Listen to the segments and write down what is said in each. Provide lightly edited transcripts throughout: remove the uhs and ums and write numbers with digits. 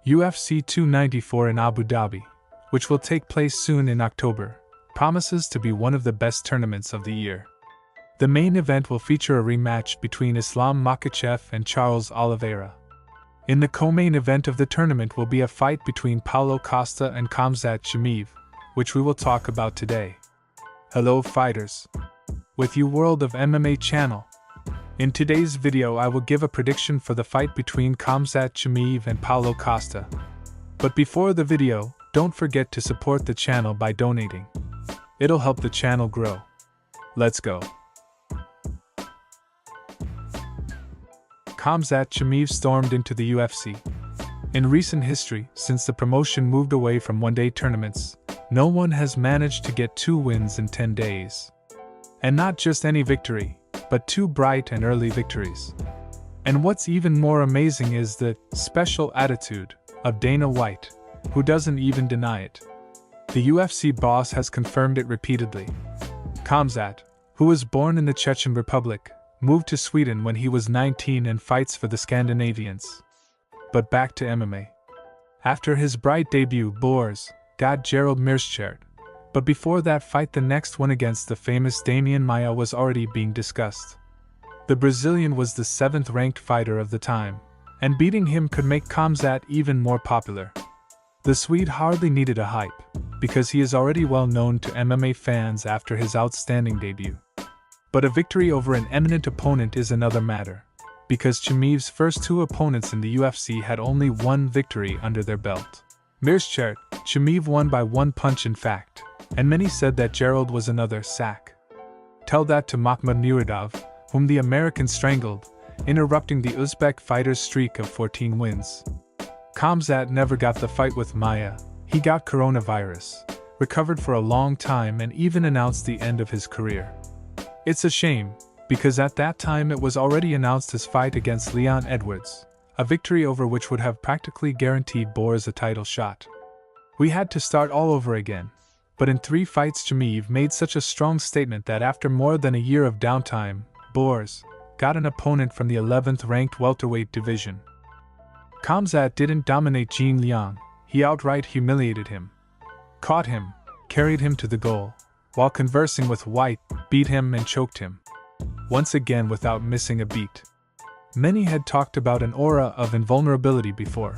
UFC 294 in Abu Dhabi, which will take place soon in October, promises to be one of the best tournaments of the year. The main event will feature a rematch between Islam Makhachev and Charles Oliveira. In the co-main event of the tournament will be a fight between Paulo Costa and Khamzat Chimaev, which we will talk about today. Hello fighters! With you World of MMA channel. In today's video I will give a prediction for the fight between Khamzat Chimaev and Paulo Costa. But before the video, don't forget to support the channel by donating. It'll help the channel grow. Let's go. Khamzat Chimaev stormed into the UFC. In recent history, since the promotion moved away from one-day tournaments, no one has managed to get 2 wins in 10 days. And not just any victory, but 2 bright and early victories. And what's even more amazing is the special attitude of Dana White, who doesn't even deny it. The UFC boss has confirmed it repeatedly. Khamzat, who was born in the Chechen Republic, moved to Sweden when he was 19 and fights for the Scandinavians. But back to MMA. After his bright debut, Boers got Gerald Meerschaert. But before that fight, the next one against the famous Damian Maia was already being discussed. The Brazilian was the 7th ranked fighter of the time, and beating him could make Khamzat even more popular. The Swede hardly needed a hype, because he is already well known to MMA fans after his outstanding debut. But a victory over an eminent opponent is another matter, because Chimaev's first 2 opponents in the UFC had only 1 victory under their belt. Meerschaert, Chimaev won by 1 punch in fact, and many said that Gerald was another sack. Tell that to Makhmud Nuradov, whom the American strangled, interrupting the Uzbek fighter's streak of 14 wins. Khamzat never got the fight with Maia. He got coronavirus, recovered for a long time, and even announced the end of his career. It's a shame, because at that time it was already announced his fight against Leon Edwards, a victory over which would have practically guaranteed Boers a title shot. We had to start all over again. But in 3 fights Chimaev made such a strong statement that after more than a year of downtime, Boers got an opponent from the 11th ranked welterweight division. Khamzat didn't dominate Gene Liang, he outright humiliated him. Caught him, carried him to the goal, while conversing with White, beat him and choked him. Once again without missing a beat. Many had talked about an aura of invulnerability before,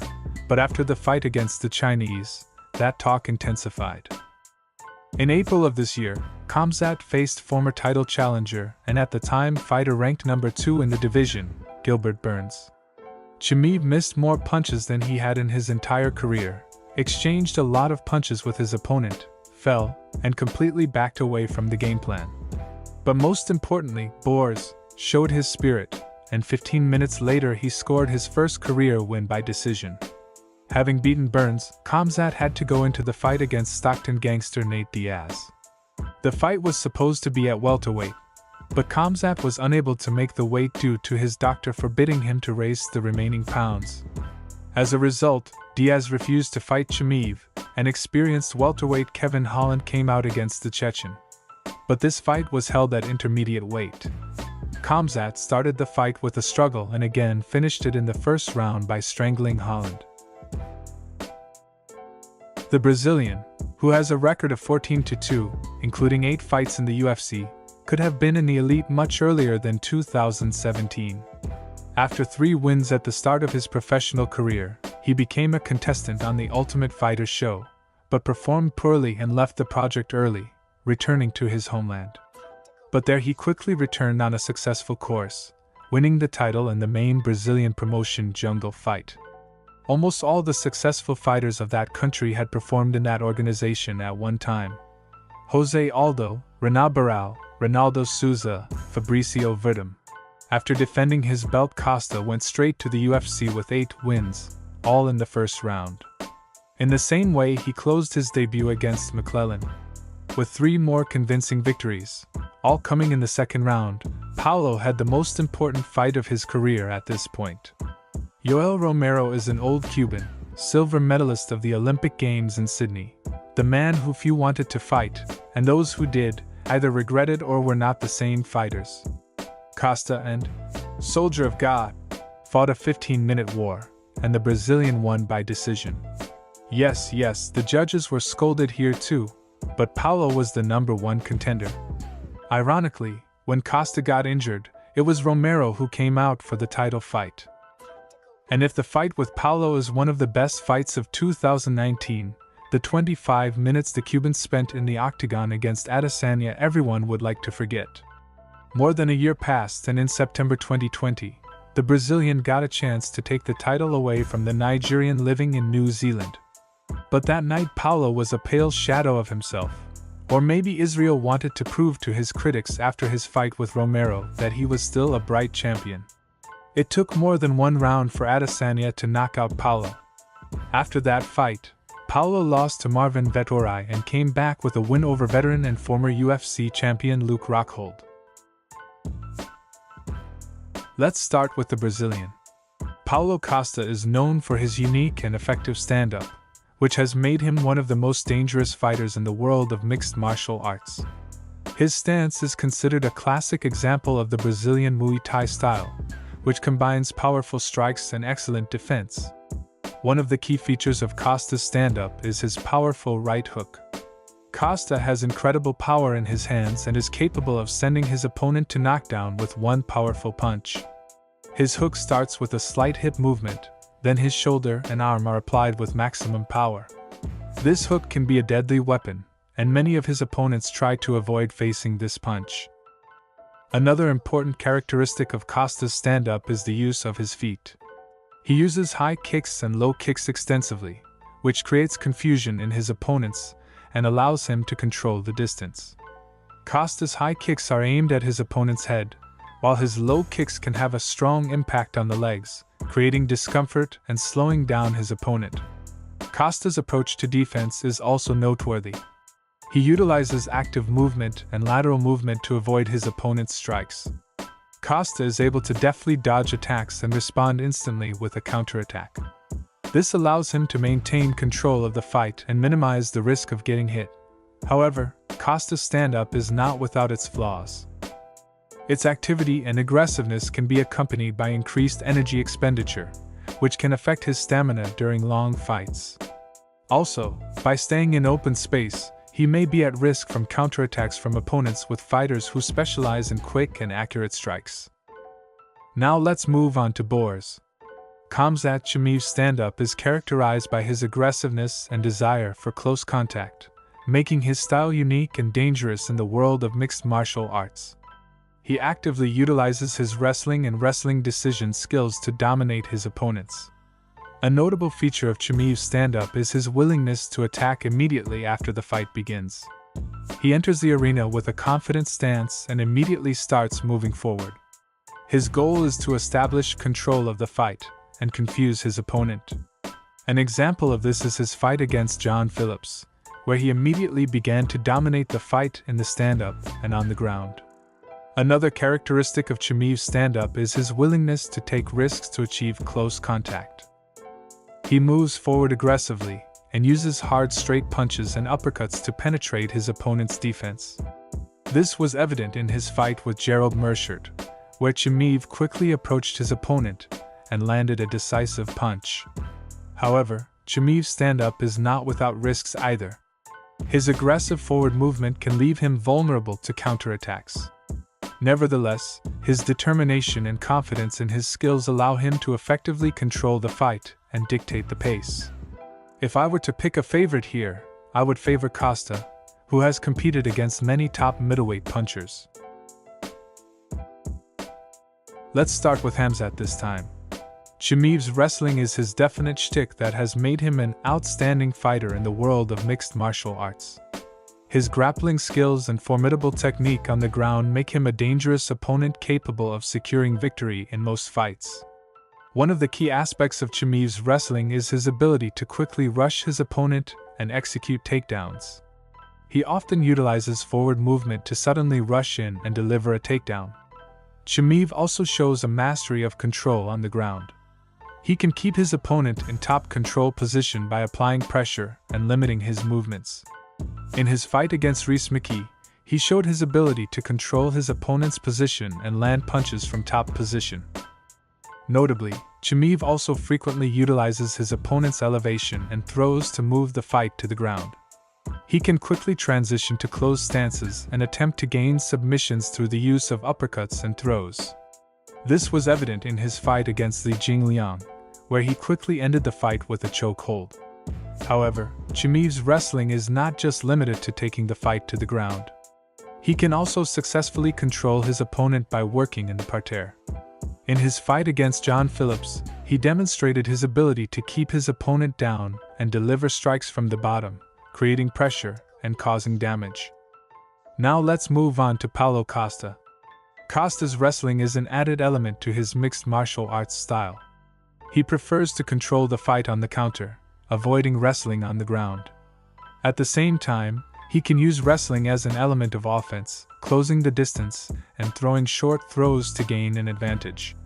but after the fight against the Chinese, that talk intensified. In April of this year, Khamzat faced former title challenger and at the time fighter ranked number 2 in the division, Gilbert Burns. Chimaev missed more punches than he had in his entire career, exchanged a lot of punches with his opponent, fell, and completely backed away from the game plan. But most importantly, Boers showed his spirit, and 15 minutes later he scored his first career win by decision. Having beaten Burns, Khamzat had to go into the fight against Stockton gangster Nate Diaz. The fight was supposed to be at welterweight, but Khamzat was unable to make the weight due to his doctor forbidding him to raise the remaining pounds. As a result, Diaz refused to fight Chimaev, and experienced welterweight Kevin Holland came out against the Chechen. But this fight was held at intermediate weight. Khamzat started the fight with a struggle and again finished it in the first round by strangling Holland. The Brazilian, who has a record of 14-2, including 8 fights in the UFC, could have been in the elite much earlier than 2017. After 3 wins at the start of his professional career, he became a contestant on the Ultimate Fighter show, but performed poorly and left the project early, returning to his homeland. But there he quickly returned on a successful course, winning the title in the main Brazilian promotion Jungle Fight. Almost all the successful fighters of that country had performed in that organization at one time. Jose Aldo, Renan Barão, Ronaldo Souza, Fabricio Verdum. After defending his belt, Costa went straight to the UFC with 8 wins, all in the first round. In the same way he closed his debut against McClellan. With 3 more convincing victories, all coming in the second round, Paulo had the most important fight of his career at this point. Yoel Romero is an old Cuban, silver medalist of the Olympic Games in Sydney, the man who few wanted to fight, and those who did, either regretted or were not the same fighters. Costa and Soldier of God fought a 15-minute war, and the Brazilian won by decision. Yes, the judges were scolded here too, but Paulo was the #1 contender. Ironically, when Costa got injured, it was Romero who came out for the title fight. And if the fight with Paulo is one of the best fights of 2019, the 25 minutes the Cuban spent in the octagon against Adesanya everyone would like to forget. More than a year passed, and in September 2020, the Brazilian got a chance to take the title away from the Nigerian living in New Zealand. But that night Paulo was a pale shadow of himself. Or maybe Israel wanted to prove to his critics after his fight with Romero that he was still a bright champion. It took more than one round for Adesanya to knock out Paulo. After that fight, Paulo lost to Marvin Vettori and came back with a win over veteran and former UFC champion Luke Rockhold. Let's start with the Brazilian. Paulo Costa is known for his unique and effective stand-up, which has made him one of the most dangerous fighters in the world of mixed martial arts. His stance is considered a classic example of the Brazilian Muay Thai style, which combines powerful strikes and excellent defense. One of the key features of Costa's stand-up is his powerful right hook. Costa has incredible power in his hands and is capable of sending his opponent to knockdown with one powerful punch. His hook starts with a slight hip movement, then his shoulder and arm are applied with maximum power. This hook can be a deadly weapon, and many of his opponents try to avoid facing this punch. Another important characteristic of Costa's stand-up is the use of his feet. He uses high kicks and low kicks extensively, which creates confusion in his opponents and allows him to control the distance. Costa's high kicks are aimed at his opponent's head, while his low kicks can have a strong impact on the legs, creating discomfort and slowing down his opponent. Costa's approach to defense is also noteworthy. He utilizes active movement and lateral movement to avoid his opponent's strikes. Costa is able to deftly dodge attacks and respond instantly with a counterattack. This allows him to maintain control of the fight and minimize the risk of getting hit. However, Costa's stand-up is not without its flaws. Its activity and aggressiveness can be accompanied by increased energy expenditure, which can affect his stamina during long fights. Also, by staying in open space, he may be at risk from counterattacks from opponents with fighters who specialize in quick and accurate strikes. Now let's move on to Boers. Khamzat Chimaev's stand-up is characterized by his aggressiveness and desire for close contact, making his style unique and dangerous in the world of mixed martial arts. He actively utilizes his wrestling and wrestling decision skills to dominate his opponents. A notable feature of Chimaev's stand-up is his willingness to attack immediately after the fight begins. He enters the arena with a confident stance and immediately starts moving forward. His goal is to establish control of the fight and confuse his opponent. An example of this is his fight against John Phillips, where he immediately began to dominate the fight in the stand-up and on the ground. Another characteristic of Chimaev's stand-up is his willingness to take risks to achieve close contact. He moves forward aggressively and uses hard straight punches and uppercuts to penetrate his opponent's defense. This was evident in his fight with Gerald Meerschaert, where Chimaev quickly approached his opponent and landed a decisive punch. However, Chimaev's stand-up is not without risks either. His aggressive forward movement can leave him vulnerable to counterattacks. Nevertheless, his determination and confidence in his skills allow him to effectively control the fight and dictate the pace. If I were to pick a favorite here, I would favor Costa, who has competed against many top middleweight punchers. Let's start with Khamzat this time. Chimaev's wrestling is his definite shtick that has made him an outstanding fighter in the world of mixed martial arts. His grappling skills and formidable technique on the ground make him a dangerous opponent capable of securing victory in most fights. One of the key aspects of Chimaev's wrestling is his ability to quickly rush his opponent and execute takedowns. He often utilizes forward movement to suddenly rush in and deliver a takedown. Chimaev also shows a mastery of control on the ground. He can keep his opponent in top control position by applying pressure and limiting his movements. In his fight against Rhys McKee, he showed his ability to control his opponent's position and land punches from top position. Notably, Chimaev also frequently utilizes his opponent's elevation and throws to move the fight to the ground. He can quickly transition to closed stances and attempt to gain submissions through the use of uppercuts and throws. This was evident in his fight against Li Jingliang, where he quickly ended the fight with a chokehold. However, Chimaev's wrestling is not just limited to taking the fight to the ground. He can also successfully control his opponent by working in the parterre. In his fight against John Phillips, he demonstrated his ability to keep his opponent down and deliver strikes from the bottom, creating pressure and causing damage. Now let's move on to Paulo Costa. Costa's wrestling is an added element to his mixed martial arts style. He prefers to control the fight on the counter, avoiding wrestling on the ground. At the same time, he can use wrestling as an element of offense, closing the distance and throwing short throws to gain an advantage.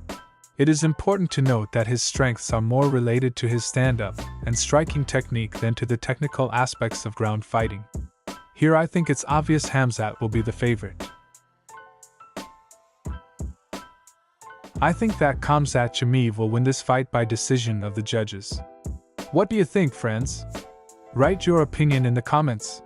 It is important to note that his strengths are more related to his stand-up and striking technique than to the technical aspects of ground fighting. Here I think it's obvious Khamzat will be the favorite. I think that Khamzat Chimaev will win this fight by decision of the judges. What do you think, friends? Write your opinion in the comments.